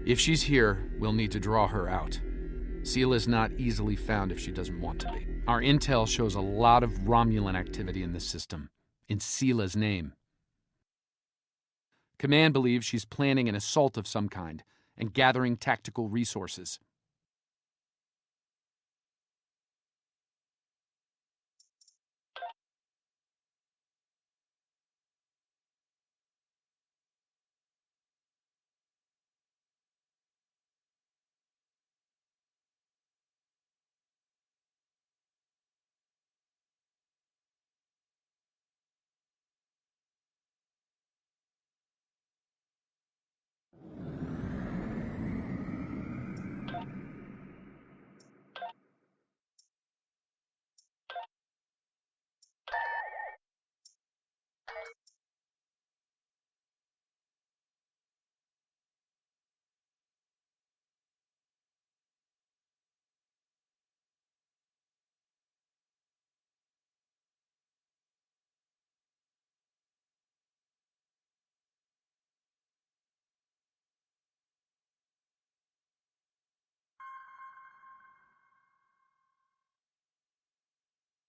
If she's here, we'll need to draw her out. Seela's not easily found if she doesn't want to be. Our intel shows a lot of Romulan activity in this system, in Seela's name. Command believes she's planning an assault of some kind and gathering tactical resources.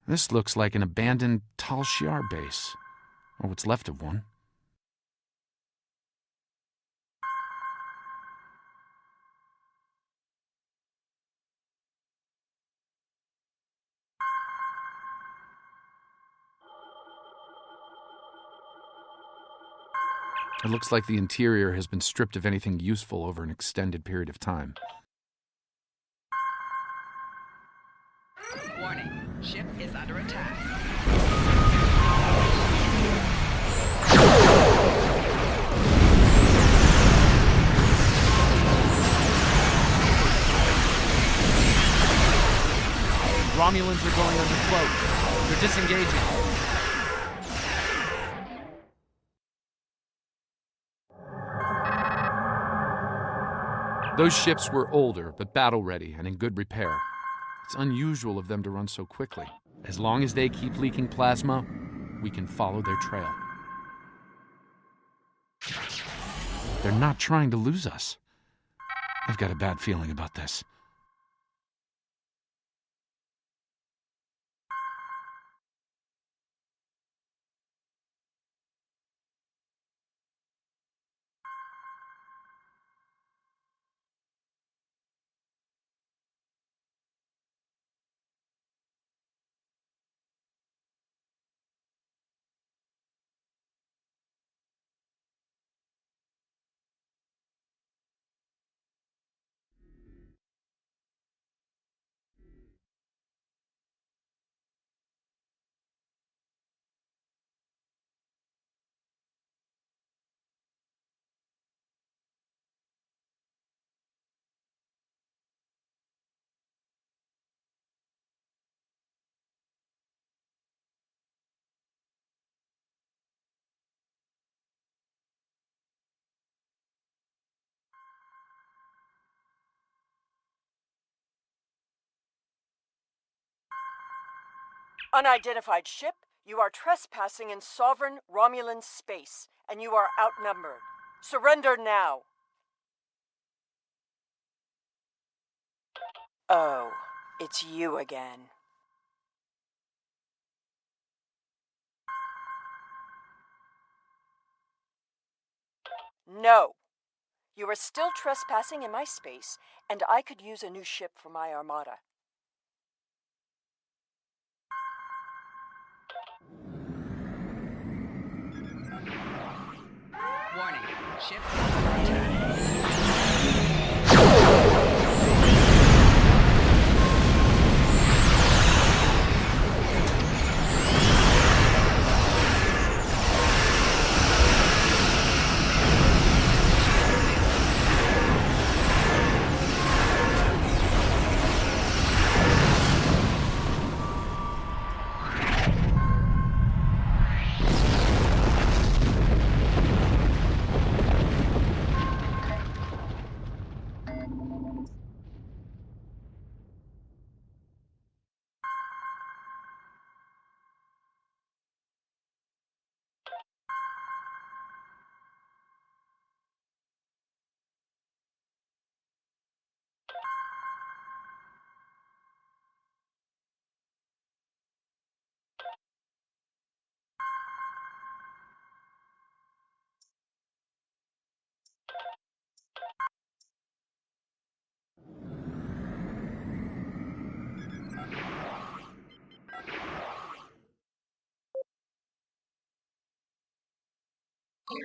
This looks like an abandoned Tal Shiar base, or what's left of one. It looks like the interior has been stripped of anything useful over an extended period of time. Warning, ship is under attack. Romulans are going under cloak. They're disengaging. Those ships were older, but battle-ready and in good repair. It's unusual of them to run so quickly. As long as they keep leaking plasma, we can follow their trail. They're not trying to lose us. I've got a bad feeling about this. Unidentified ship, you are trespassing in sovereign Romulan space, and you are outnumbered. Surrender now. Oh, it's you again. No. You are still trespassing in my space, and I could use a new ship for my armada. Warning, ship is under attack. Ship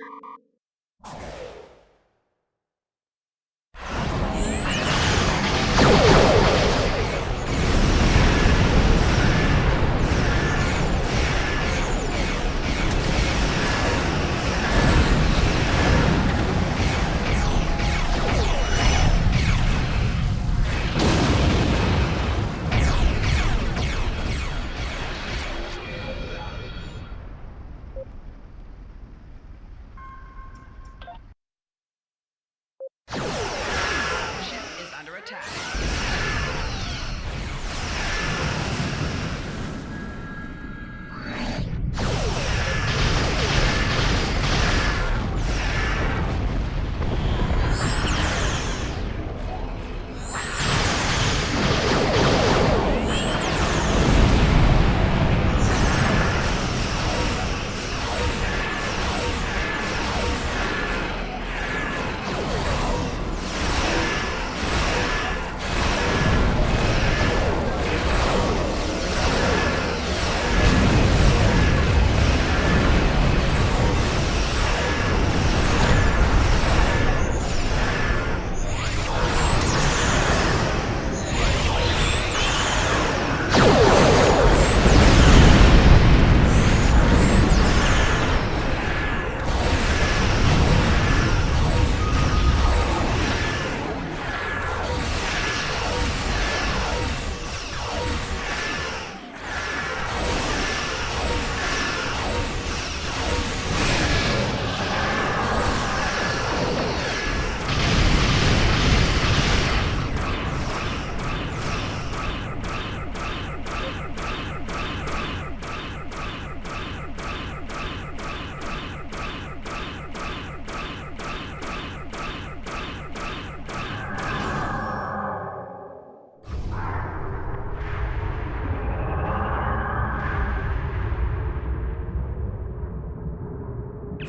is under attack.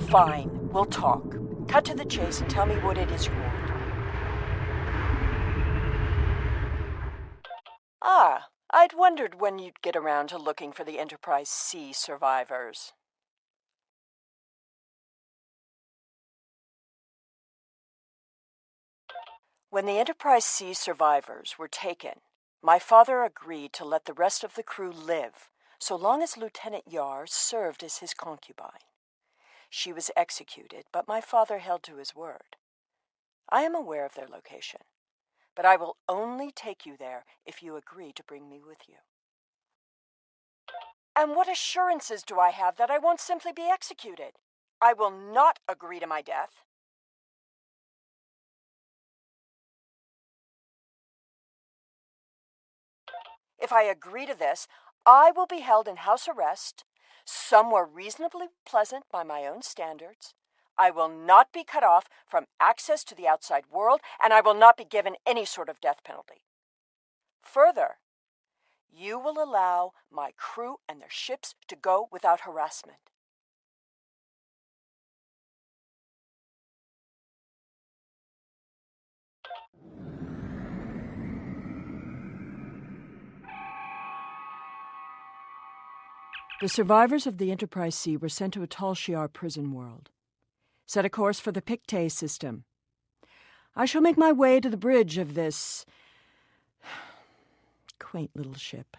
Fine, we'll talk. Cut to the chase and tell me what it is you want. Ah, I'd wondered when you'd get around to looking for the Enterprise C survivors. When the Enterprise C survivors were taken, my father agreed to let the rest of the crew live, so long as Lieutenant Yar served as his concubine. She was executed, but my father held to his word. I am aware of their location, but I will only take you there if you agree to bring me with you. And what assurances do I have that I won't simply be executed? I will not agree to my death. If I agree to this, I will be held in house arrest, somewhere reasonably pleasant by my own standards. I will not be cut off from access to the outside world, and I will not be given any sort of death penalty. Further, you will allow my crew and their ships to go without harassment. The survivors of the Enterprise C were sent to a Tal Shiar prison world. Set a course for the Pictet system. I shall make my way to the bridge of this quaint little ship.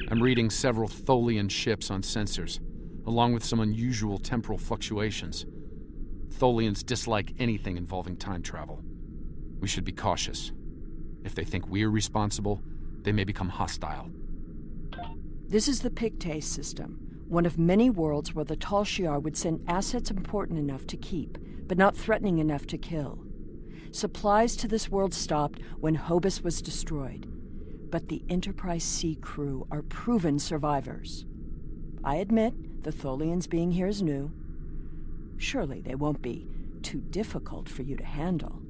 I'm reading several Tholian ships on sensors, along with some unusual temporal fluctuations. Tholians dislike anything involving time travel. We should be cautious. If they think we're responsible, they may become hostile. This is the Pictet system, one of many worlds where the Tal Shiar would send assets important enough to keep, but not threatening enough to kill. Supplies to this world stopped when Hobus was destroyed, but the Enterprise C crew are proven survivors. I admit the Tholians being here is new. Surely they won't be too difficult for you to handle.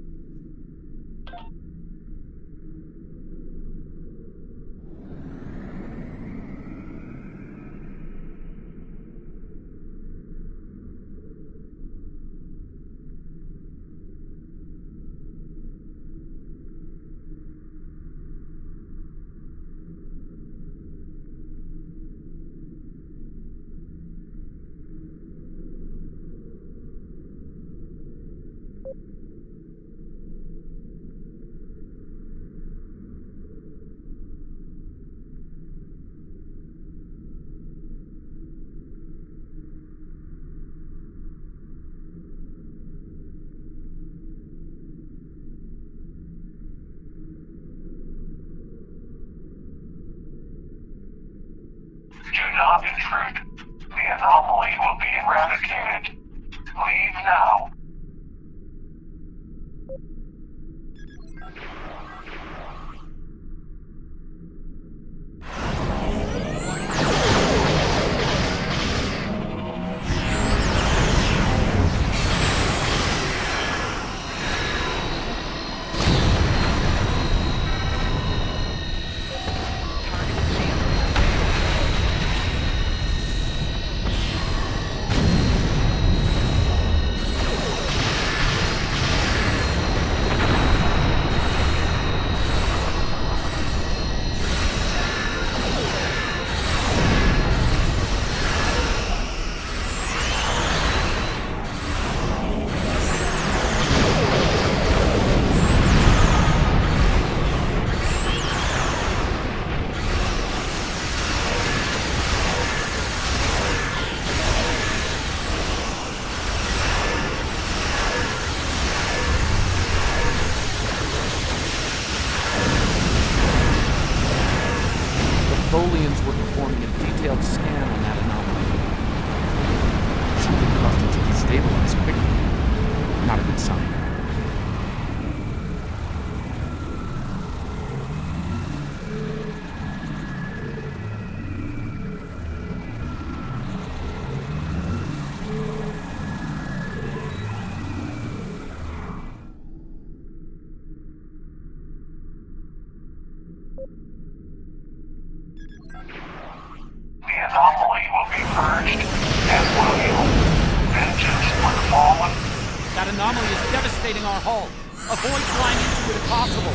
Tholians were performing a detailed scan on that anomaly. Something caused it to destabilize quickly. Not a good sign. The anomaly will be purged, as will you. Vengeance for the fallen. That anomaly is devastating our hull. Avoid flying into it if possible.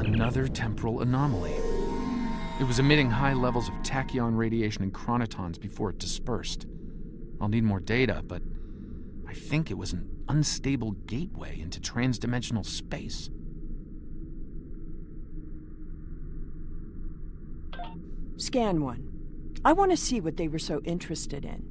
Another temporal anomaly. It was emitting high levels of tachyon radiation and chronotons before it dispersed. I'll need more data, but I think it was an unstable gateway into transdimensional space. Scan 1. I want to see what they were so interested in.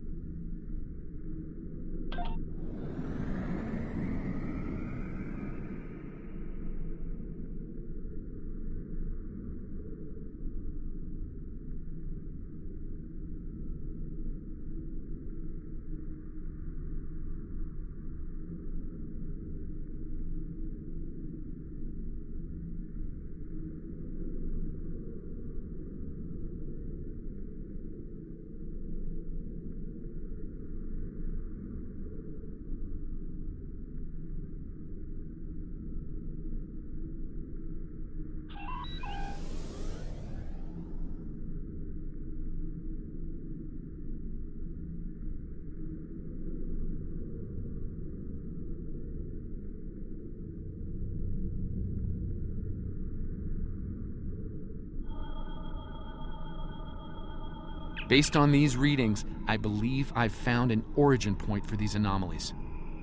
Based on these readings, I believe I've found an origin point for these anomalies.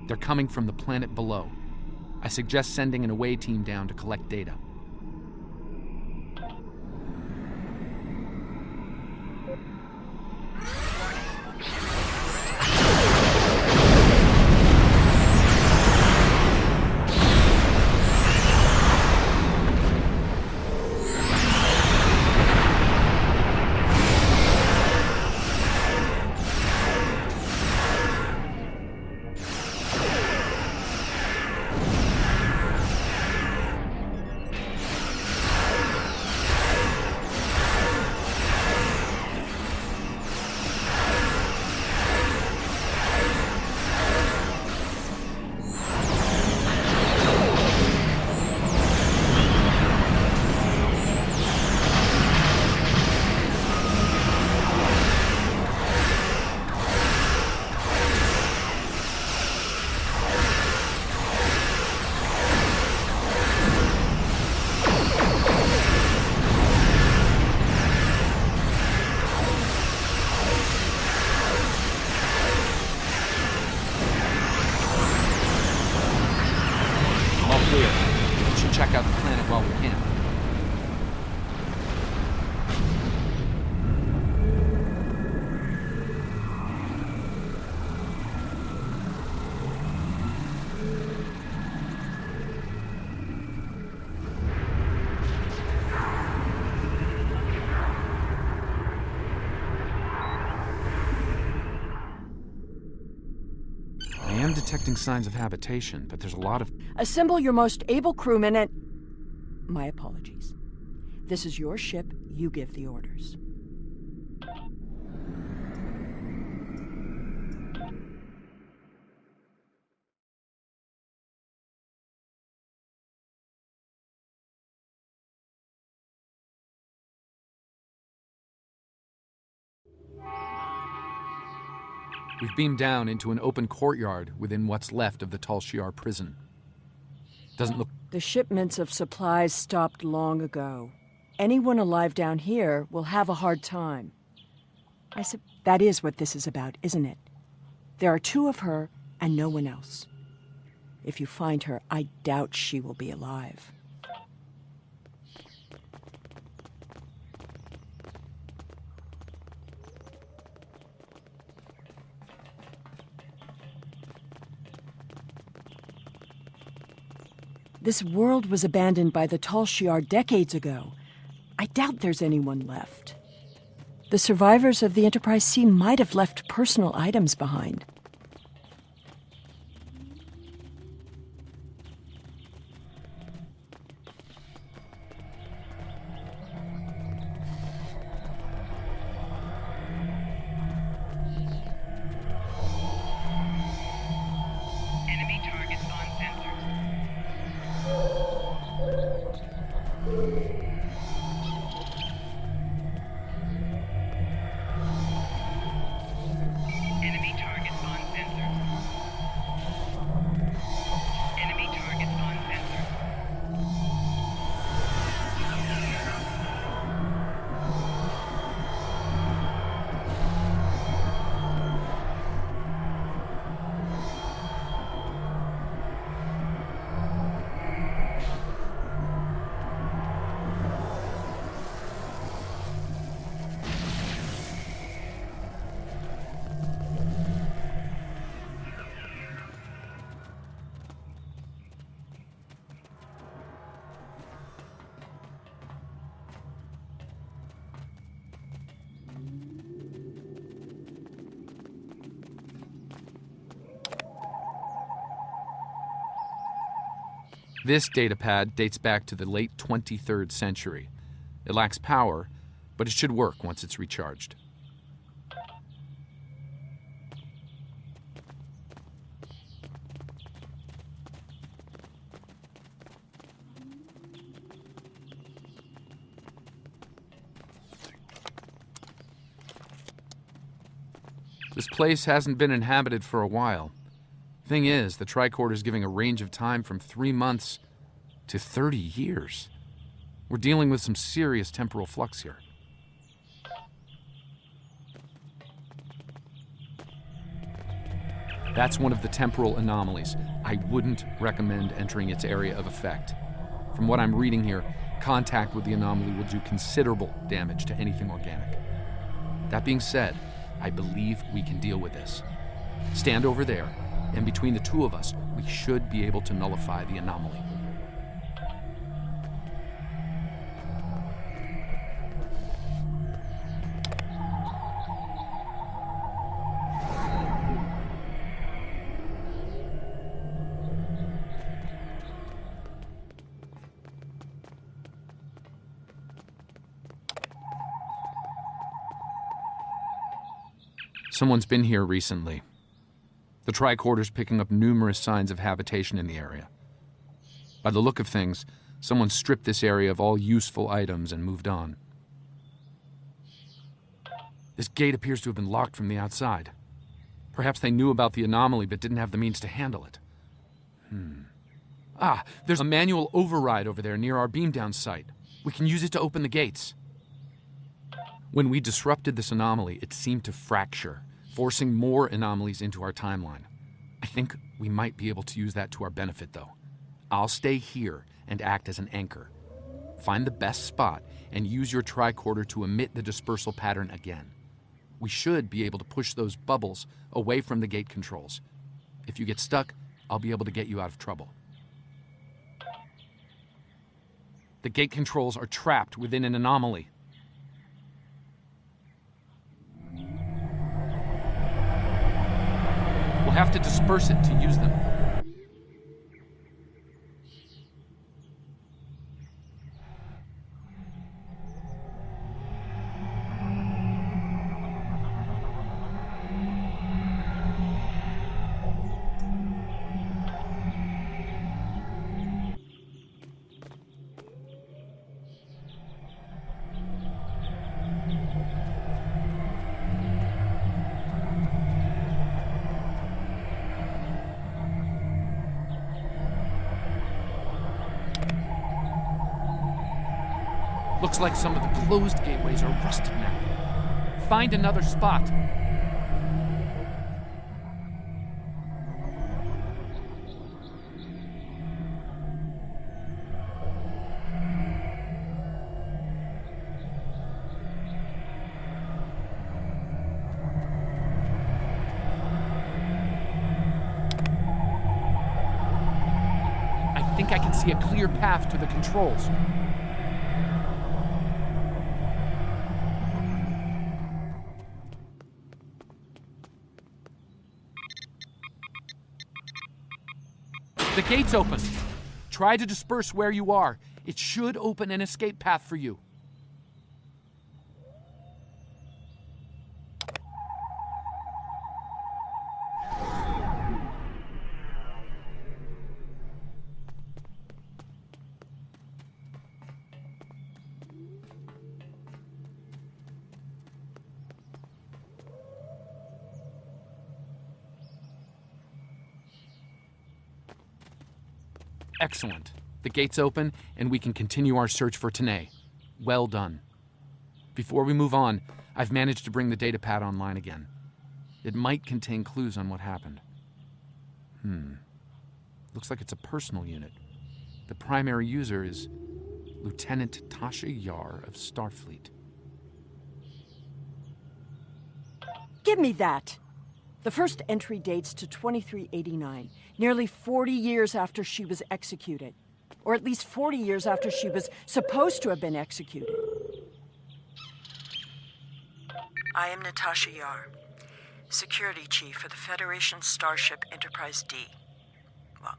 They're coming from the planet below. I suggest sending an away team down to collect data. detecting signs of habitation, but there's a lot of... Assemble your most able crewmen and... My apologies. This is your ship. You give the orders. We've beamed down into an open courtyard within what's left of the Tal Shiar prison. Doesn't look... The shipments of supplies stopped long ago. Anyone alive down here will have a hard time. That is what this is about, isn't it? There are 2 of her and no one else. If you find her, I doubt she will be alive. This world was abandoned by the Tal Shiar decades ago. I doubt there's anyone left. The survivors of the Enterprise C might have left personal items behind. Enemy targets on sensors. Enemy targets on sensors. Enemy targets on sensors. This datapad dates back to the late 23rd century. It lacks power, but it should work once it's recharged. This place hasn't been inhabited for a while. Thing is, the tricorder's giving a range of time from 3 months to 30 years. We're dealing with some serious temporal flux here. That's one of the temporal anomalies. I wouldn't recommend entering its area of effect. From what I'm reading here, contact with the anomaly will do considerable damage to anything organic. That being said, I believe we can deal with this. Stand over there, and between the 2 of us, we should be able to nullify the anomaly. Someone's been here recently. The tricorder's picking up numerous signs of habitation in the area. By the look of things, someone stripped this area of all useful items and moved on. This gate appears to have been locked from the outside. Perhaps they knew about the anomaly but didn't have the means to handle it. Ah, there's a manual override over there near our beam-down site. We can use it to open the gates. When we disrupted this anomaly, it seemed to fracture, forcing more anomalies into our timeline. I think we might be able to use that to our benefit, though. I'll stay here and act as an anchor. Find the best spot and use your tricorder to emit the dispersal pattern again. We should be able to push those bubbles away from the gate controls. If you get stuck, I'll be able to get you out of trouble. The gate controls are trapped within an anomaly. We'll have to disperse it to use them. Looks like some of the closed gateways are rusted now. Find another spot. I think I can see a clear path to the controls. The gate's open. Try to disperse where you are. It should open an escape path for you. Excellent. The gate's open, and we can continue our search for Tanae. Well done. Before we move on, I've managed to bring the datapad online again. It might contain clues on what happened. Looks like it's a personal unit. The primary user is Lieutenant Tasha Yar of Starfleet. Give me that! The first entry dates to 2389, nearly 40 years after she was executed. Or at least 40 years after she was supposed to have been executed. I am Natasha Yar, Security Chief for the Federation Starship Enterprise D. Well,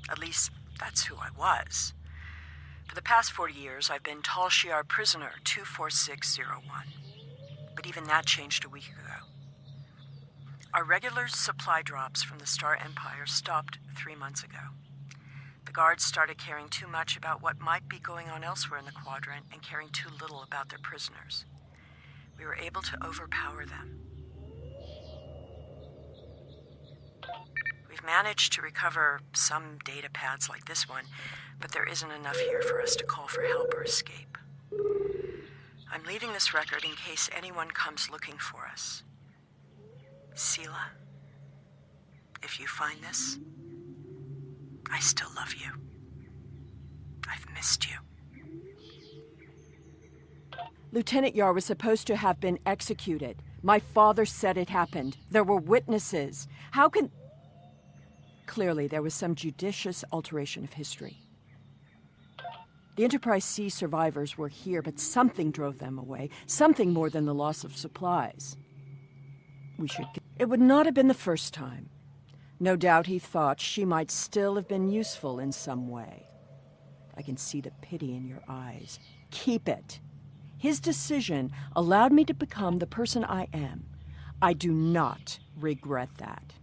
at least that's who I was. For the past 40 years, I've been Tal Shiar Prisoner 24601. But even that changed a week ago. Our regular supply drops from the Star Empire stopped 3 months ago. The guards started caring too much about what might be going on elsewhere in the quadrant and caring too little about their prisoners. We were able to overpower them. We've managed to recover some data pads like this one, but there isn't enough here for us to call for help or escape. I'm leaving this record in case anyone comes looking for us. Sela, if you find this, I still love you. I've missed you. Lieutenant Yar was supposed to have been executed. My father said it happened. There were witnesses. How can... Clearly, there was some judicious alteration of history. The Enterprise C survivors were here, but something drove them away. Something more than the loss of supplies. It would not have been the first time. No doubt he thought she might still have been useful in some way. I can see the pity in your eyes. Keep it. His decision allowed me to become the person I am. I do not regret that.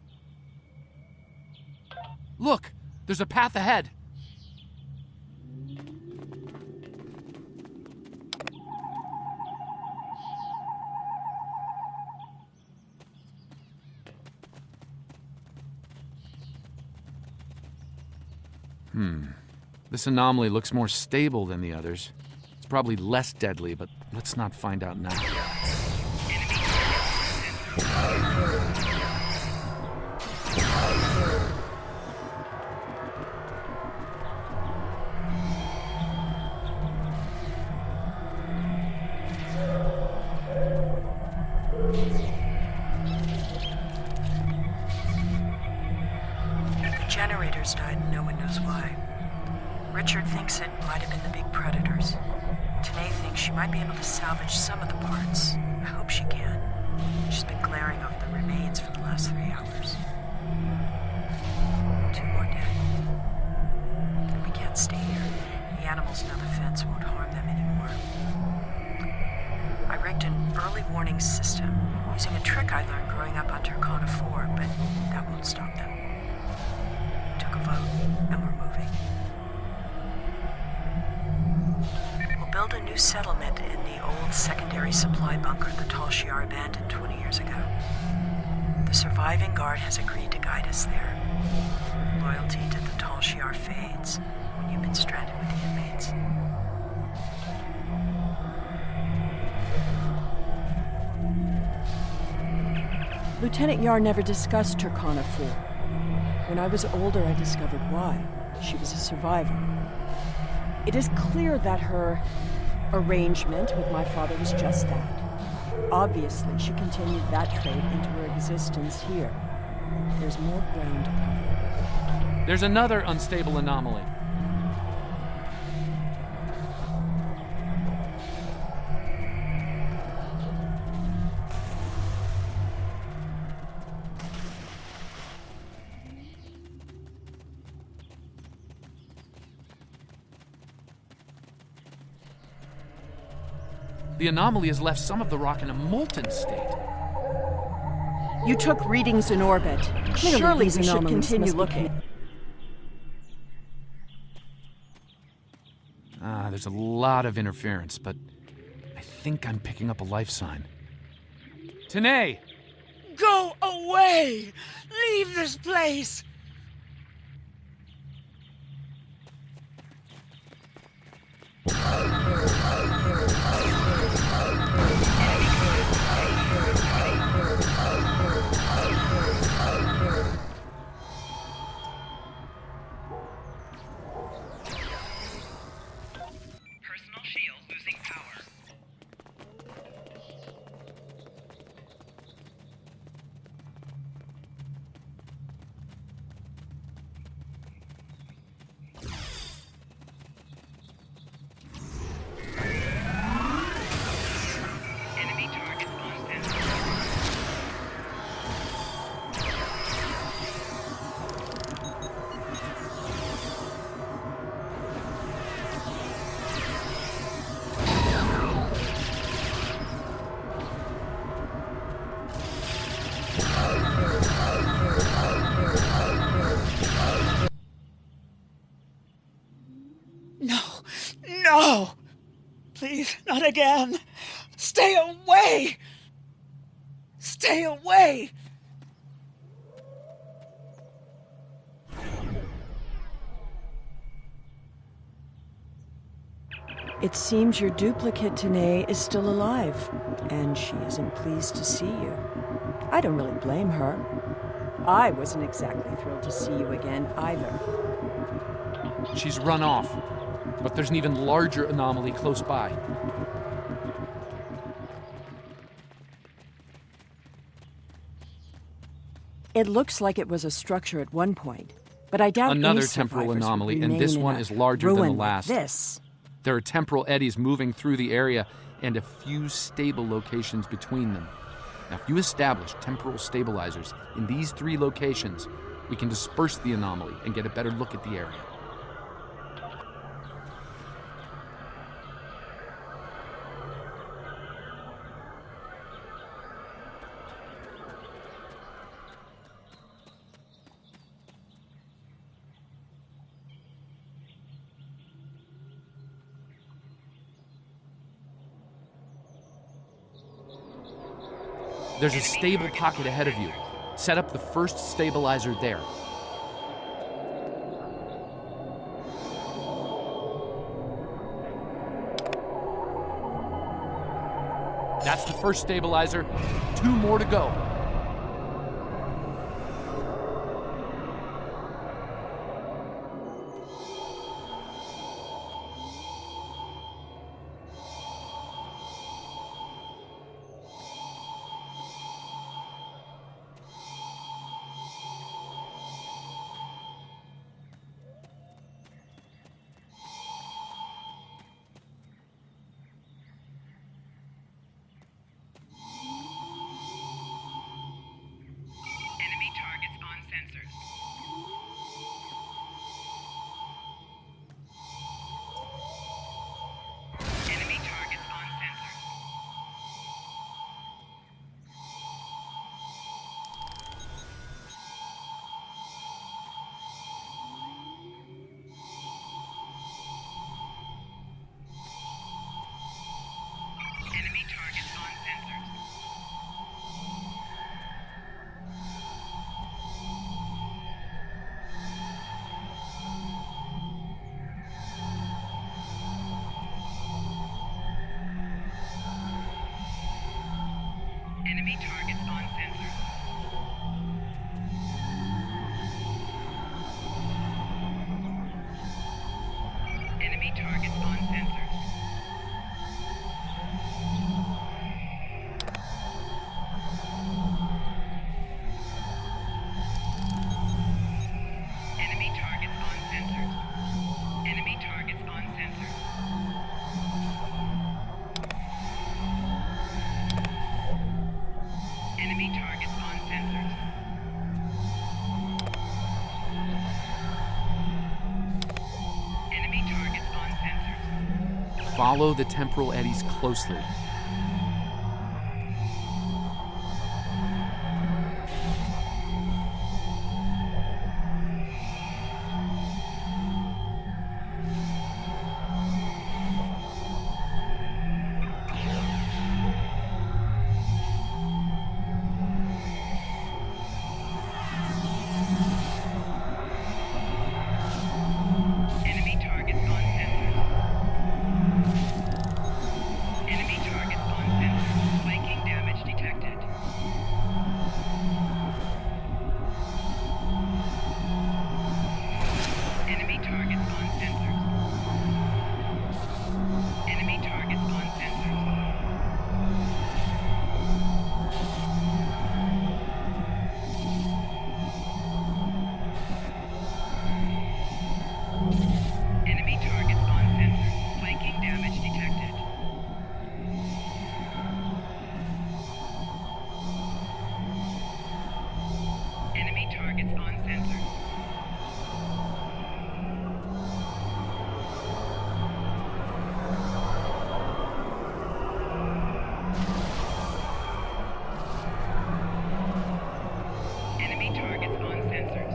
Look! There's a path ahead! This anomaly looks more stable than the others. It's probably less deadly, but let's not find out now. The generators died and no one knows why. Richard thinks it might have been the big predators. Tanae thinks she might be able to salvage some of the parts. I hope she can. She's been glaring over the remains for the last 3 hours. animals know the fence won't harm them anymore. I rigged an early warning system using a trick I learned growing up on Turkana 4, but that won't stop them. We took a vote, and we're moving. We'll build a new settlement in the old secondary supply bunker the Tal Shiar abandoned 20 years ago. The surviving guard has agreed to guide us there. Loyalty to the Tal Shiar fades when you've been stranded with the inmates. Lieutenant Yar never discussed Turkana 4. When I was older, I discovered why. She was a survivor. It is clear that her arrangement with my father was just that. Obviously, she continued that trait into her existence here. There's more ground to cover. There's another unstable anomaly. The anomaly has left some of the rock in a molten state. You took readings in orbit. Clearly, Surely these we should anomalies continue must be looking. There's a lot of interference, but I think I'm picking up a life sign. Tanae! Go away! Leave this place! Personal shield losing power. Enemy target on sensor. No! No! Please, not again! Stay away! Stay away! It seems your duplicate, Tanae, is still alive, and she isn't pleased to see you. I don't really blame her. I wasn't exactly thrilled to see you again, either. She's run off, but there's an even larger anomaly close by. It looks like it was a structure at one point, but I doubt Another any temporal survivors would anomaly, and remain this in one a is larger than the ruin like last. This. There are temporal eddies moving through the area and a few stable locations between them. Now, if you establish temporal stabilizers in these 3 locations, we can disperse the anomaly and get a better look at the area. There's a stable pocket ahead of you. Set up the first stabilizer there. That's the first stabilizer. 2 more to go. Enemy targets on sensors. Enemy targets on sensors. Enemy targets on sensors. Enemy targets on sensors. Enemy targets on sensors. Enemy targets on sensors. Follow the temporal eddies closely. Enemy targets on sensors. Enemy targets on sensors. Flanking damage detected. Enemy targets on sensors. Enemy targets on sensors. Enemy targets on sensors. Flanking damage detected. Enemy targets on sensors. Enemy targets on sensors.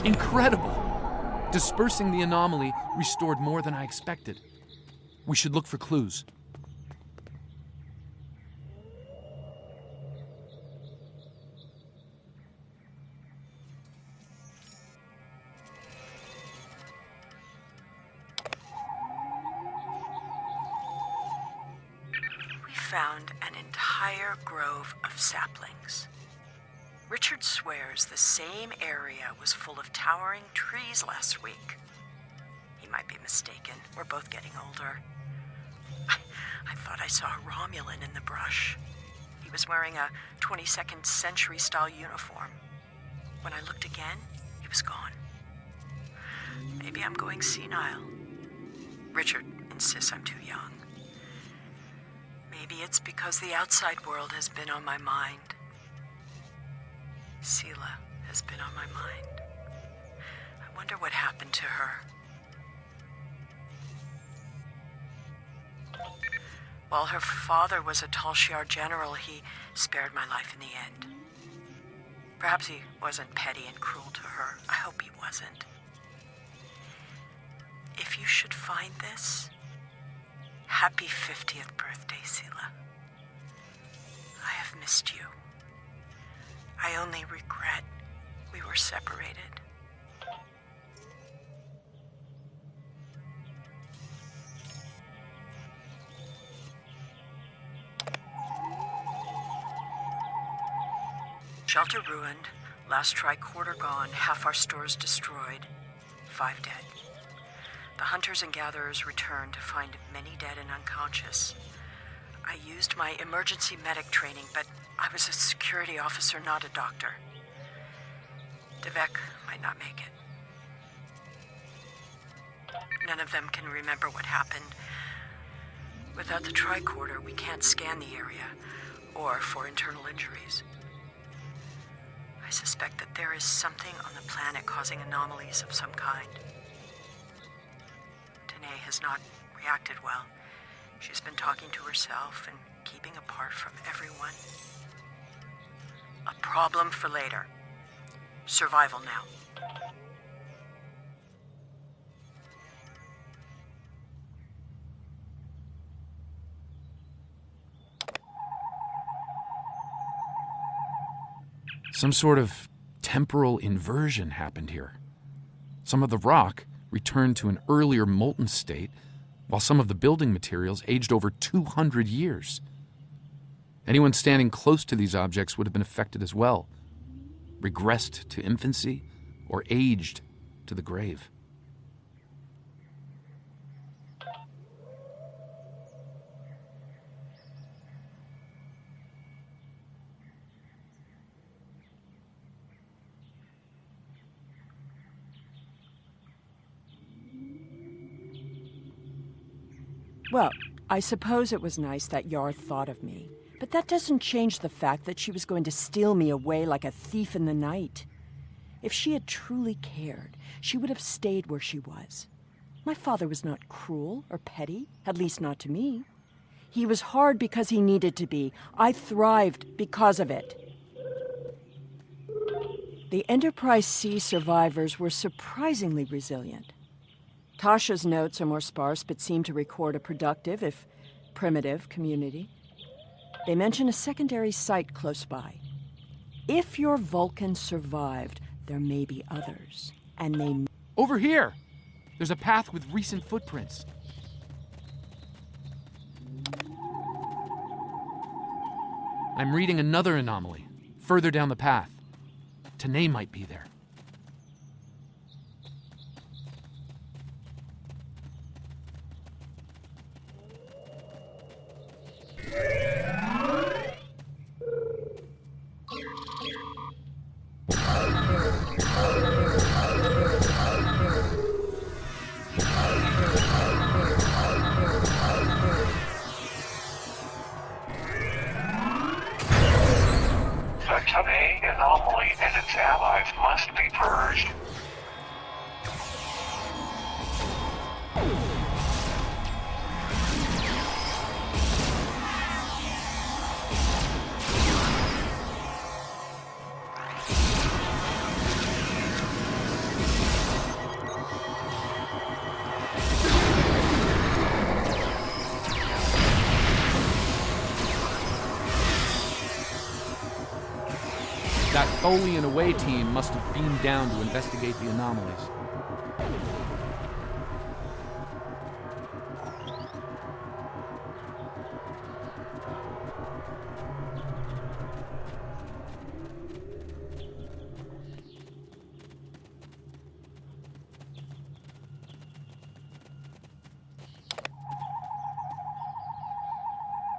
Incredible! Dispersing the anomaly restored more than I expected. We should look for clues. We found an entire grove of saplings. Richard swears the same area was full of towering trees last week. He might be mistaken. We're both getting older. I thought I saw a Romulan in the brush. He was wearing a 22nd century style uniform. When I looked again, he was gone. Maybe I'm going senile. Richard insists I'm too young. Maybe it's because the outside world has been on my mind. Sela has been on my mind. I wonder what happened to her. While her father was a Tal Shiar general, he spared my life in the end. Perhaps he wasn't petty and cruel to her. I hope he wasn't. If you should find this, happy 50th birthday, Sela. I have missed you. I only regret we were separated. Shelter ruined, last tricorder gone, half our stores destroyed, 5 dead. The hunters and gatherers returned to find many dead and unconscious. I used my emergency medic training, but I was a security officer, not a doctor. Devek might not make it. None of them can remember what happened. Without the tricorder, we can't scan the area, or for internal injuries. I suspect that there is something on the planet causing anomalies of some kind. Danae has not reacted well. She's been talking to herself and keeping apart from everyone. A problem for later. Survival now. Some sort of temporal inversion happened here. Some of the rock returned to an earlier molten state, while some of the building materials aged over 200 years. Anyone standing close to these objects would have been affected as well, regressed to infancy, or aged to the grave. Well, I suppose it was nice that Yar thought of me, but that doesn't change the fact that she was going to steal me away like a thief in the night. If she had truly cared, she would have stayed where she was. My father was not cruel or petty, at least not to me. He was hard because he needed to be. I thrived because of it. The Enterprise C survivors were surprisingly resilient. Tasha's notes are more sparse, but seem to record a productive, if primitive, community. They mention a secondary site close by. If your Vulcan survived, there may be others, and they... Over here! There's a path with recent footprints. I'm reading another anomaly, further down the path. Tanae might be there. The Tanae anomaly and its allies must be purged. That Tholian away team must have beamed down to investigate the anomalies.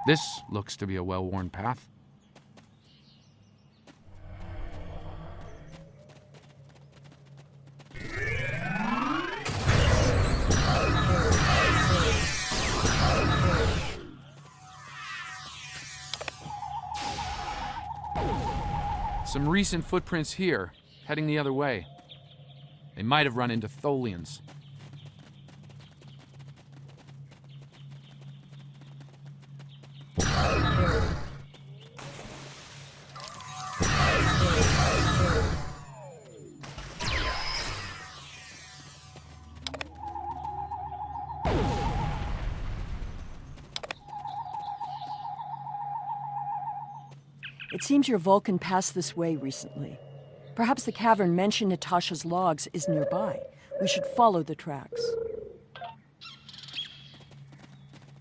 This looks to be a well-worn path. Some recent footprints here, heading the other way. They might have run into Tholians. It seems your Vulcan passed this way recently. Perhaps the cavern mentioned in Tasha's logs is nearby. We should follow the tracks.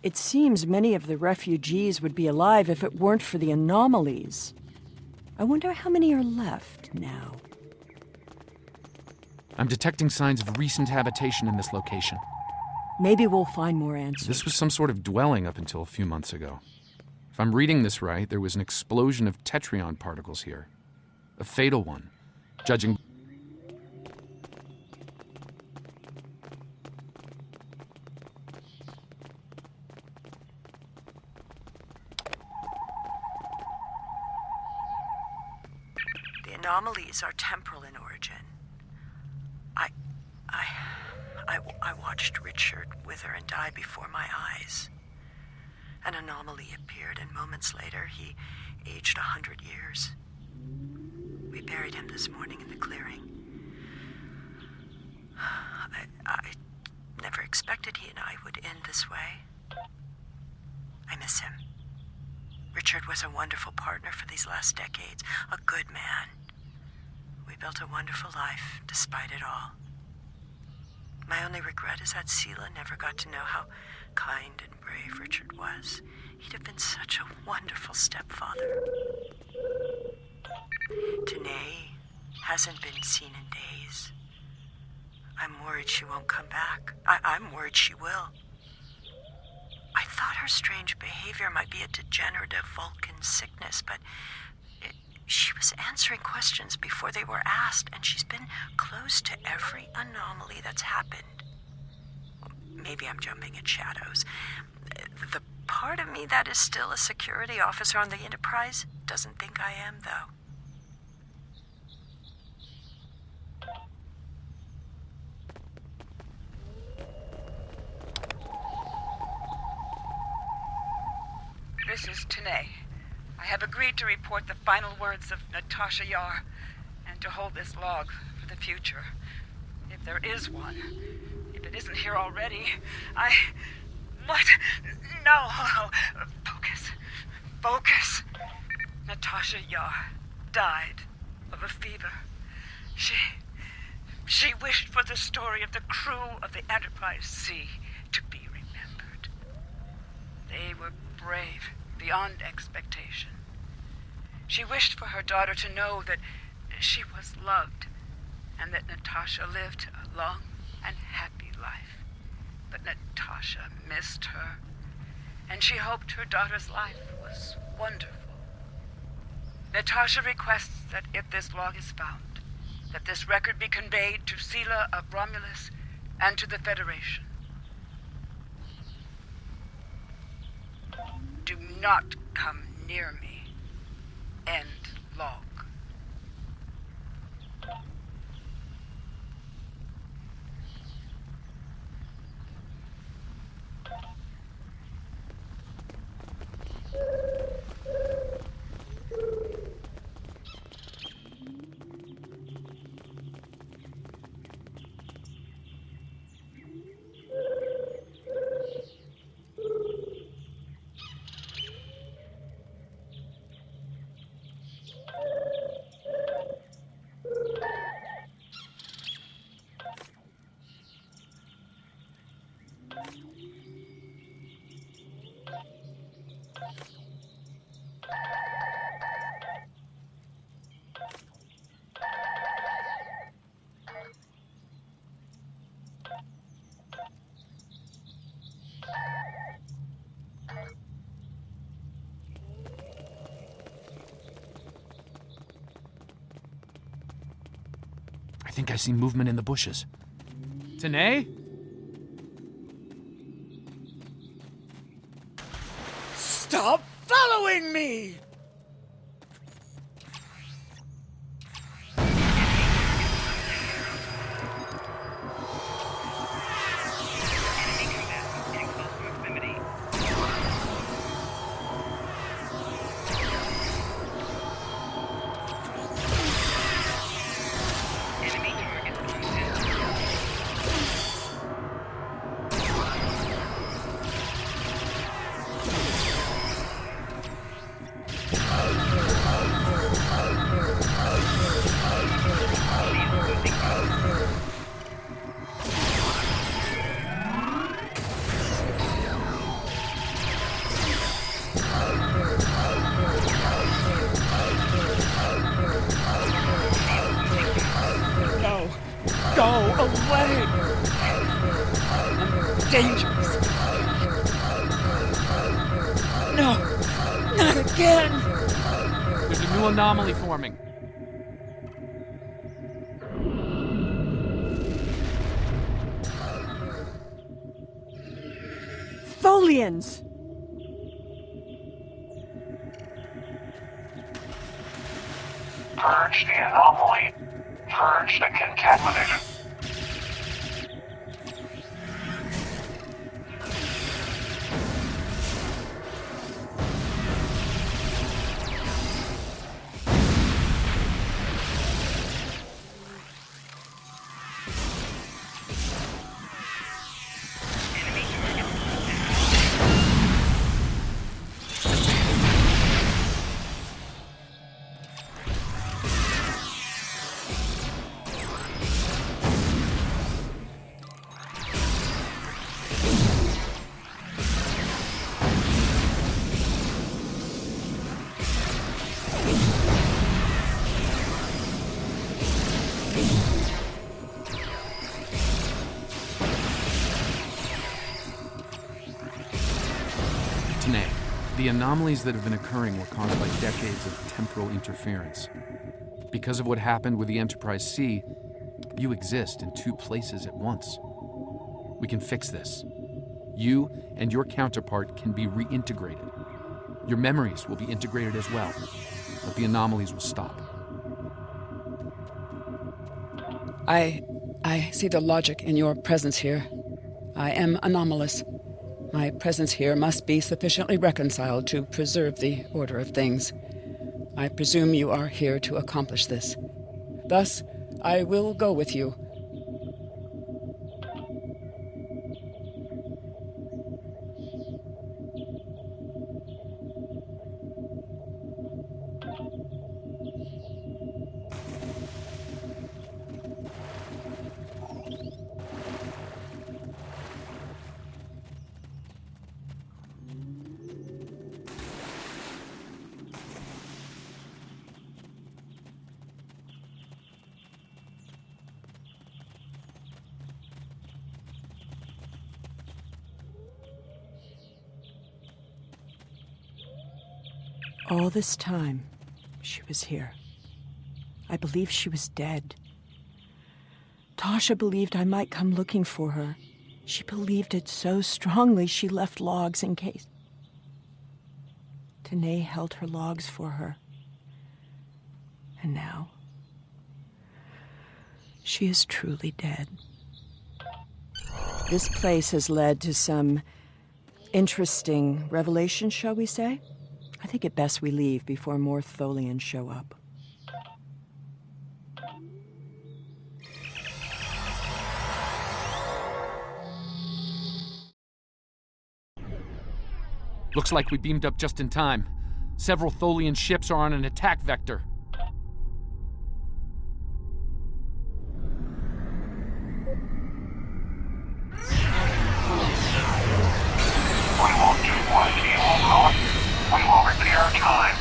It seems many of the refugees would be alive if it weren't for the anomalies. I wonder how many are left now. I'm detecting signs of recent habitation in this location. Maybe we'll find more answers. This was some sort of dwelling up until a few months ago. If I'm reading this right, there was an explosion of Tetrion particles here. A fatal one, judging... The anomalies are temporal in origin. I watched Richard wither and die before my eyes. An anomaly appeared, and moments later, he aged 100 years. We buried him this morning in the clearing. I never expected he and I would end this way. I miss him. Richard was a wonderful partner for these last decades, a good man. We built a wonderful life, despite it all. My only regret is that Sela never got to know how kind and brave Richard was. He'd have been such a wonderful stepfather. Tanae hasn't been seen in days. I'm worried she won't come back. I'm worried she will. I thought her strange behavior might be a degenerative Vulcan sickness, but she was answering questions before they were asked, and she's been close to every anomaly that's happened. Maybe I'm jumping at shadows. The part of me that is still a security officer on the Enterprise doesn't think I am, though. This is Tanae. I have agreed to report the final words of Natasha Yar and to hold this log for the future. If there is one. If it isn't here already, What? No. Focus. Focus. Natasha Yar died of a fever. She wished for the story of the crew of the Enterprise C to be remembered. They were brave beyond expectation. She wished for her daughter to know that she was loved and that Natasha lived a long and happy life. But Natasha missed her, and she hoped her daughter's life was wonderful. Natasha requests that if this log is found, that this record be conveyed to Sela of Romulus and to the Federation. Do not come near me. End log. I think I see movement in the bushes. Tanae? Stop following me! In close proximity. Enemy targets on sensor. No. Go away! I'm dangerous. No. Not again! There's a new anomaly forming. Tholians! Purge the anomaly. Purge the contaminant. Tanae, the anomalies that have been occurring were caused by decades of temporal interference. Because of what happened with the Enterprise C, you exist in two places at once. We can fix this. You and your counterpart can be reintegrated. Your memories will be integrated as well, but the anomalies will stop. I see the logic in your presence here. I am anomalous. My presence here must be sufficiently reconciled to preserve the order of things. I presume you are here to accomplish this. Thus, I will go with you. All this time, she was here. I believed she was dead. Tasha believed I might come looking for her. She believed it so strongly she left logs in case. Tanae held her logs for her. And now, she is truly dead. This place has led to some interesting revelations, shall we say? I think it best we leave before more Tholians show up. Looks like we beamed up just in time. Several Tholian ships are on an attack vector. We won't do what he will not. We will repair time.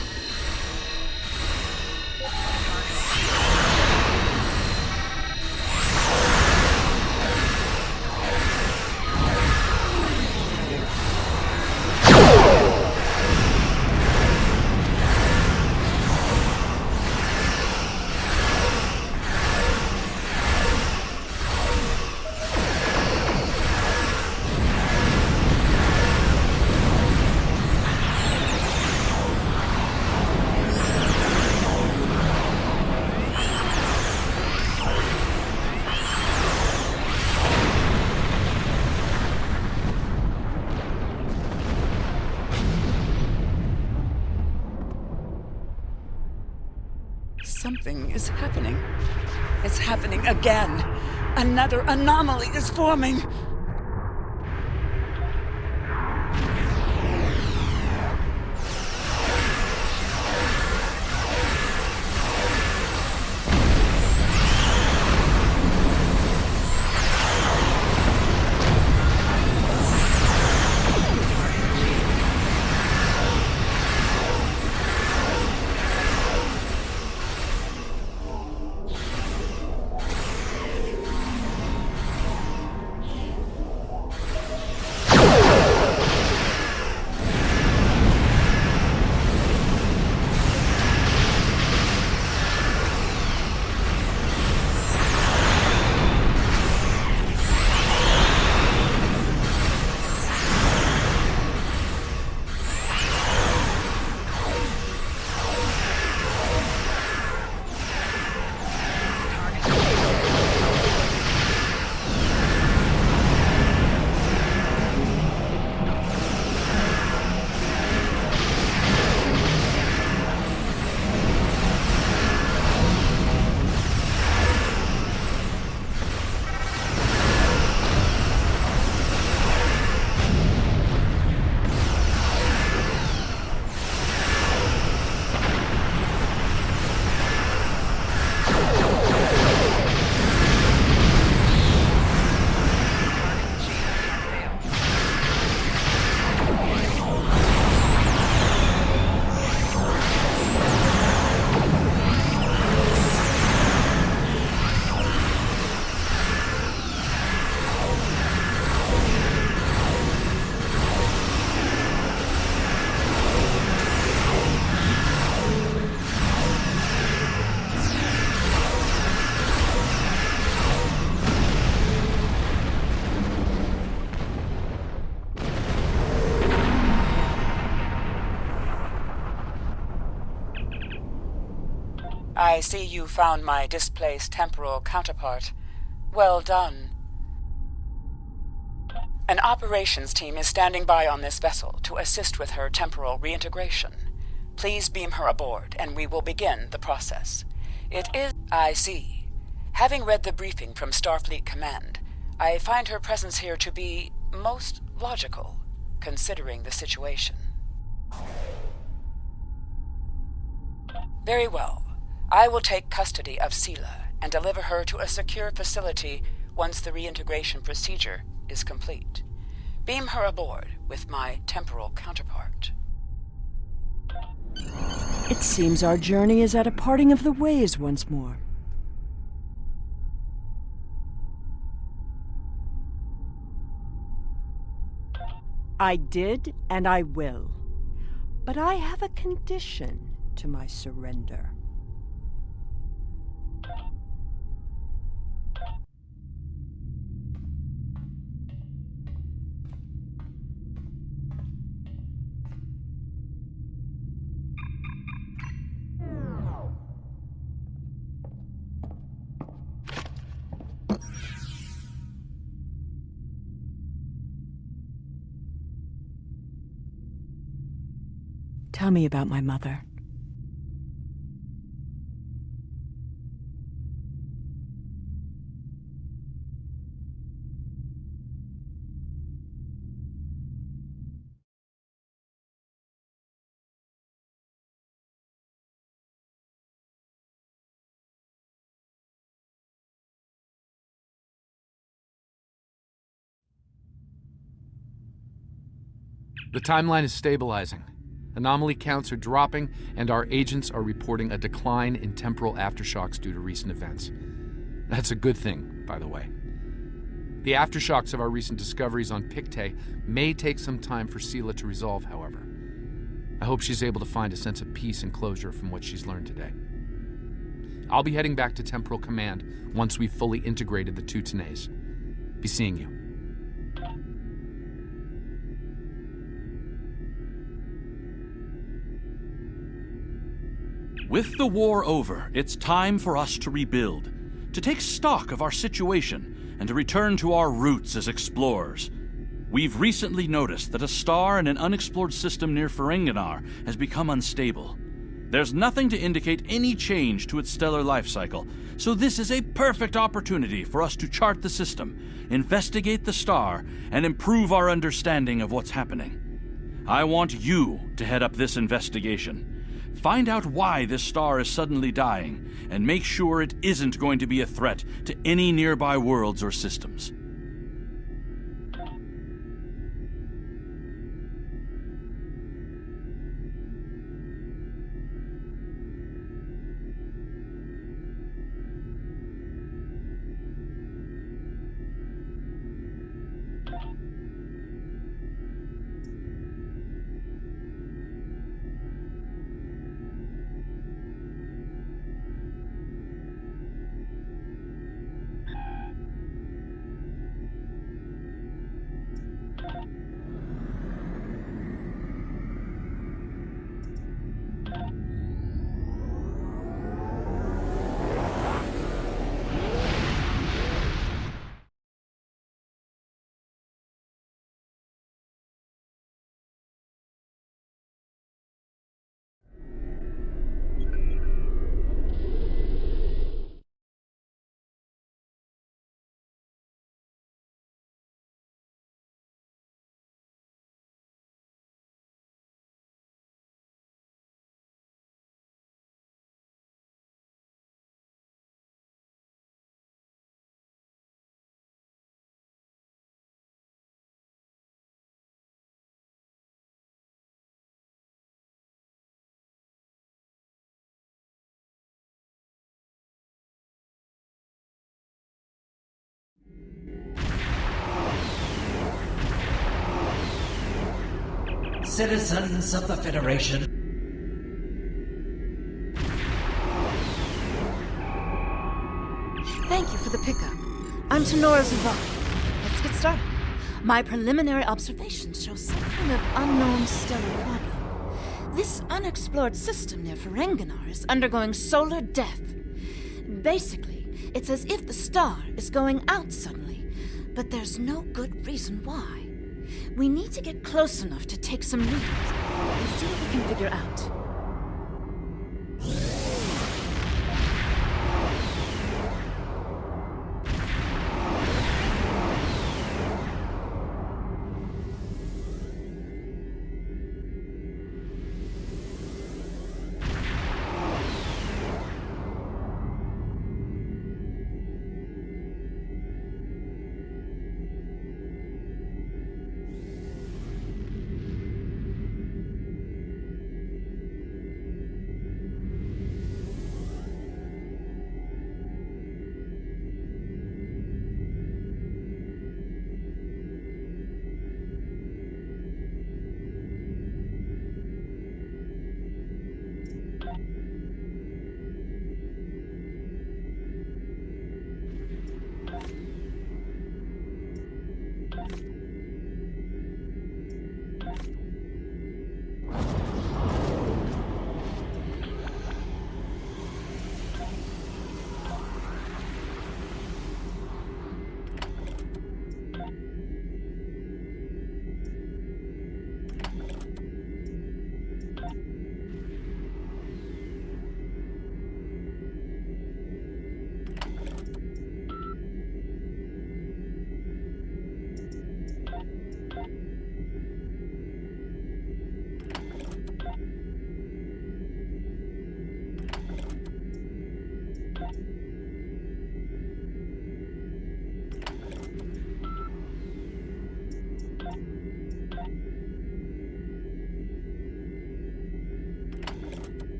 Something is happening. It's happening again. Another anomaly is forming. I see you found my displaced temporal counterpart. Well done. An operations team is standing by on this vessel to assist with her temporal reintegration. Please beam her aboard, and we will begin the process. It is... I see. Having read the briefing from Starfleet Command, I find her presence here to be most logical, considering the situation. Very well. I will take custody of Sela and deliver her to a secure facility once the reintegration procedure is complete. Beam her aboard with my temporal counterpart. It seems our journey is at a parting of the ways once more. I did, and I will. But I have a condition to my surrender. Tell me about my mother. The timeline is stabilizing. Anomaly counts are dropping, and our agents are reporting a decline in temporal aftershocks due to recent events. That's a good thing, by the way. The aftershocks of our recent discoveries on Pictet may take some time for Sela to resolve, however. I hope she's able to find a sense of peace and closure from what she's learned today. I'll be heading back to Temporal Command once we've fully integrated the two Tenays. Be seeing you. With the war over, it's time for us to rebuild, to take stock of our situation, and to return to our roots as explorers. We've recently noticed that a star in an unexplored system near Ferenginar has become unstable. There's nothing to indicate any change to its stellar life cycle, so this is a perfect opportunity for us to chart the system, investigate the star, and improve our understanding of what's happening. I want you to head up this investigation. Find out why this star is suddenly dying, and make sure it isn't going to be a threat to any nearby worlds or systems. Citizens of the Federation. Thank you for the pickup. I'm Tenora Zavala. Let's get started. My preliminary observations show some kind of unknown stellar problem. This unexplored system near Ferenginar is undergoing solar death. Basically, it's as if the star is going out suddenly, but there's no good reason why. We need to get close enough to take some readings and see what we can figure out.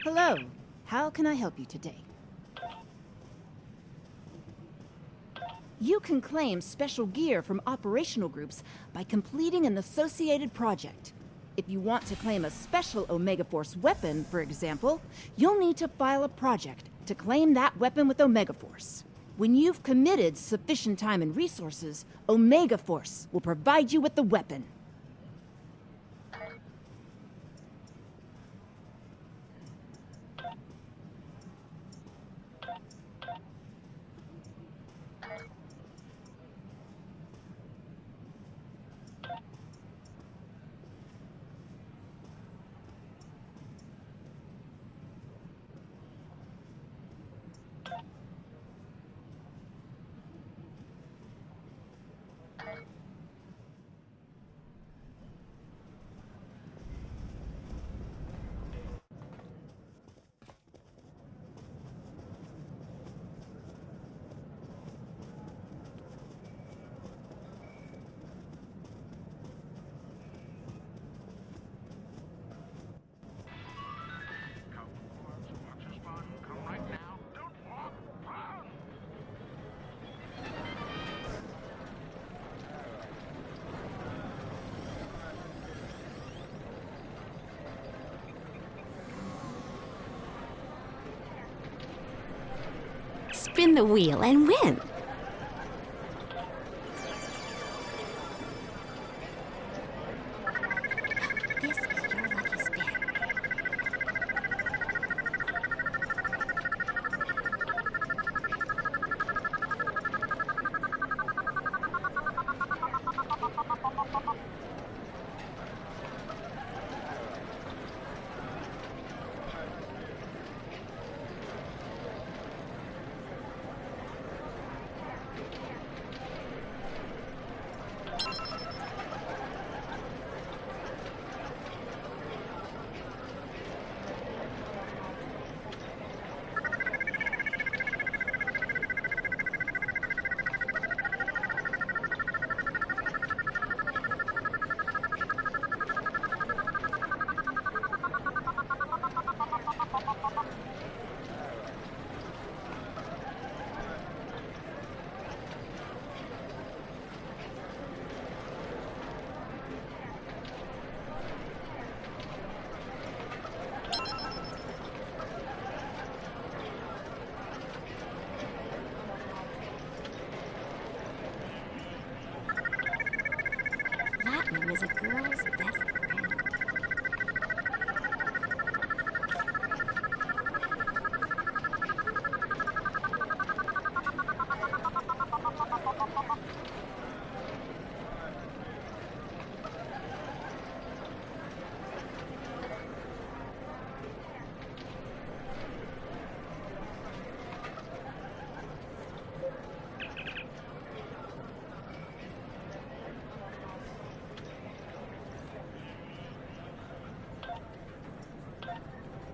Hello. How can I help you today? You can claim special gear from operational groups by completing an associated project. If you want to claim a special Omega Force weapon, for example, you'll need to file a project to claim that weapon with Omega Force. When you've committed sufficient time and resources, Omega Force will provide you with the weapon. Spin the wheel and win. This is your lucky spin. Platinum is a girl's best friend.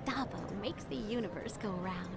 Dabo makes the universe go round.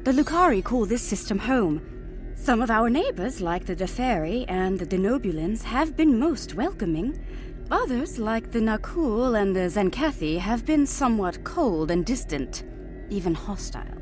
The Lucari call this system home. Some of our neighbors, like the Deferi and the Denobulans, have been most welcoming. Others, like the Nakul and the Zenkathi, have been somewhat cold and distant, even hostile.